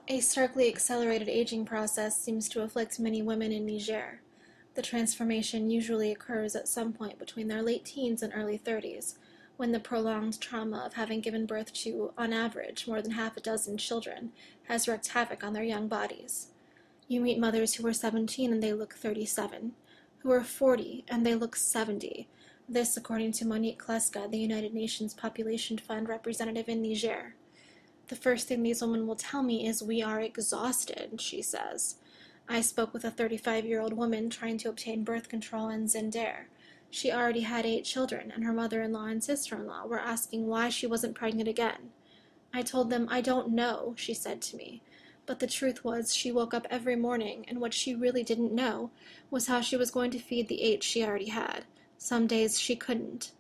A starkly accelerated aging process seems to afflict many women in Niger. The transformation usually occurs at some point between their late teens and early 30s, when the prolonged trauma of having given birth to, on average, more than half a dozen children has wreaked havoc on their young bodies. You meet mothers who are 17 and they look 37, who are 40 and they look 70. This, according to Monique Kleska, the United Nations Population Fund representative in Niger. The first thing these women will tell me is, "We are exhausted," she says. I spoke with a 35-year-old woman trying to obtain birth control in Zinder. She already had 8 children, and her mother-in-law and sister-in-law were asking why she wasn't pregnant again. I told them, "I don't know," she said to me. But the truth was, she woke up every morning, and what she really didn't know was how she was going to feed the 8 she already had. Some days she couldn't.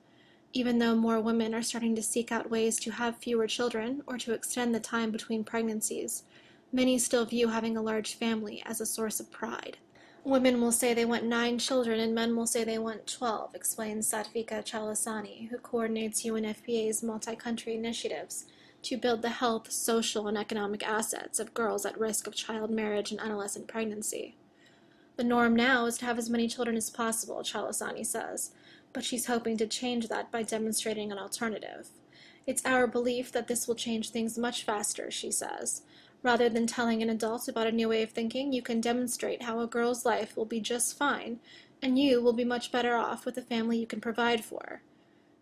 Even though more women are starting to seek out ways to have fewer children or to extend the time between pregnancies, many still view having a large family as a source of pride. Women will say they want 9 children and men will say they want 12, explains Satvika Chalasani, who coordinates UNFPA's multi-country initiatives to build the health, social, and economic assets of girls at risk of child marriage and adolescent pregnancy. The norm now is to have as many children as possible, Chalasani says, but she's hoping to change that by demonstrating an alternative. It's our belief that this will change things much faster, she says. Rather than telling an adult about a new way of thinking, you can demonstrate how a girl's life will be just fine, and you will be much better off with a family you can provide for.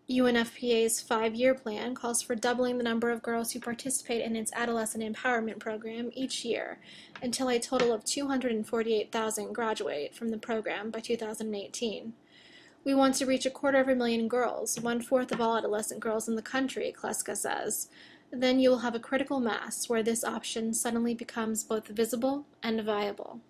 UNFPA's 5-year plan calls for doubling the number of girls who participate in its adolescent empowerment program each year, until a total of 248,000 graduate from the program by 2018. We want to reach 250,000 girls, 1/4 of all adolescent girls in the country, Kleska says. Then you will have a critical mass where this option suddenly becomes both visible and viable.